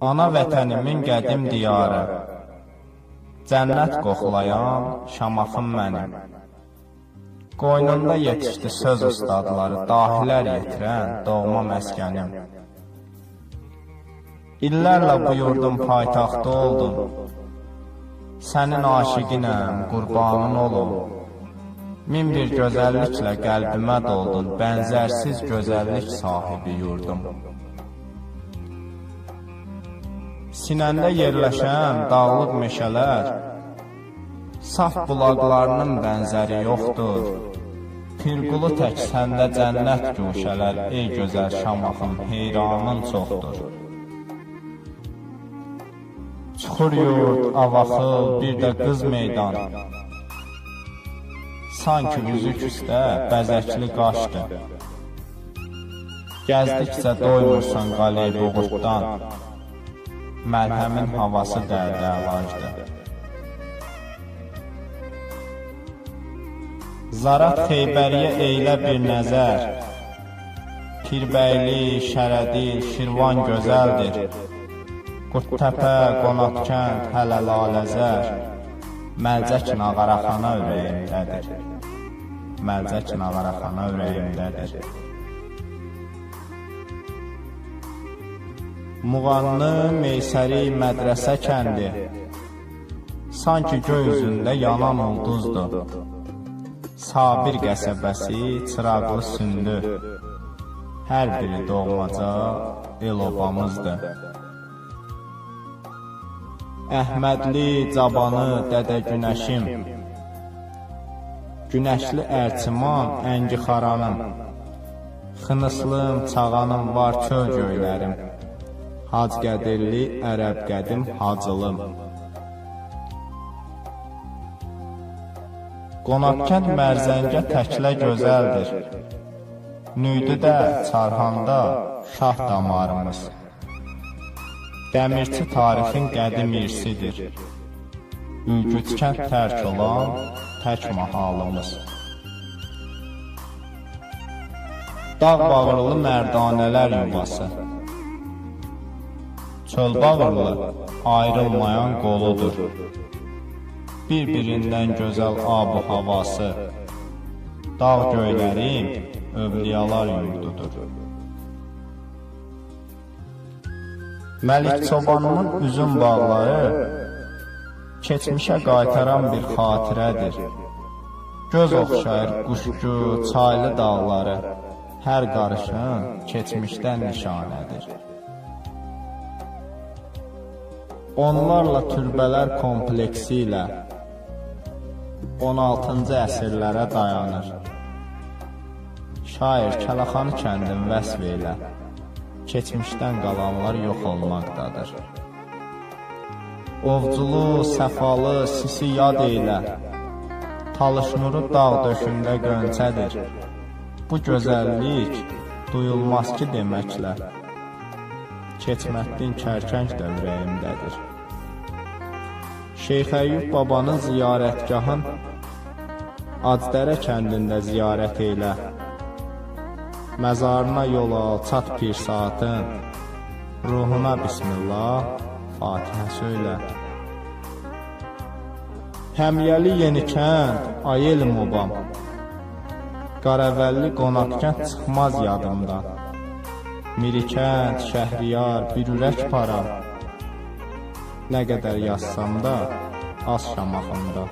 Ana vətənimin qədim diyarı, cənnət qoxulayan Şamaxım mənim. Qoynunda yetişdi söz ustadları, dahilər yetirən doğma məskənim. İllərlə bu yurdun paytaxtı oldum, sənin aşiqinəm, qurbanın olum. Min bir gözəlliklə qəlbimə doldun, bənzərsiz gözəllik sahibi yurdum. Sinəndə yerləşən dağlıq meşələr, saf bulaqlarının bənzəri yoxdur. Pirqulu tək səndə cənnət güşələr, ey gözəl Şamaxım, heyranın çoxdur. Çuxur yurt, avaxıl, bir də qız meydan, sanki üzük üstə bəzəkli qaşdır. Gəzdikcə doymursan qaley boğurtdan, məlhəmin havası dərdə əlacdır. Zarat Xeybəriyə eylə bir nəzər, Pirbəyli, Şərədil, Şirvan gözəldir. Qurttəpə, Qonaqkənd, hələ Laləzər, Məlcək Nağaraxana ürəyimdədir. Məlcək Nağaraxana ürəyimdədir. Muğanlı, Meysəri, Mədrəsə kəndi, sanki göy üzündə yanan ulduzdur. Sabir qəsəbəsi, çıraqlı sündü, hər biri doğmaca el obamızdır. Əhmədli, Cabanı, Dədə Günəşim, Günəşli Ərçiman, Əngi Xaranım, Xınıslım, Çağanım var çöl göylərim, Hac Qədirli, Ərəb Qədim, Hacılım. Qonaqkənd Mərzəngə təklə gözəldir, Nüydüdə, Çarhanda, şah damarımız. Dəmirçi tarixin qədim irsidir, Ülgütkənd tərk olan tək mahalımız. Dağ bağırlı mərdanələr yuvası, çöl bağırlı ayrılmayan qoludur. Bir-birindən gözəl ab-ı havası, dağ göylərim övliyalar yurdudur. Məlik Çobanımın üzüm bağları, keçmişə qaytaran bir xatirədir. Göz oxşayır quşcu, çaylı dağları, hər qarışın keçmişdən nişanədir. Onlarla türbələr kompleksi ilə 16-cı əsrlərə dayanır. Şair Kəlaxanı kəndin vəsf elə, keçmişdən qalanlar yox olmaqdadır. Ovculu, səfalı, sisi yad eylə, Talış nuru dağ döşündə qönçədir. Bu gözəllik duyulmaz ki deməklə, Keçməddin Kərkəng də ürəyimdədir. Şeyx Əyyub babanın ziyarətgahın Acdərə kəndində ziyarət eylə, Məzarına yol al, çat pir saatın, Ruhuna bismillah, Fatihə söylə. Həmyəli Yenikənd, ay elim obam, Qaravəlli Qonaqkənd çıxmaz yadımdan. Mirikənd, Şəhriyar, bir ürək para, Nə qədər yazsam da az Şamaxımda.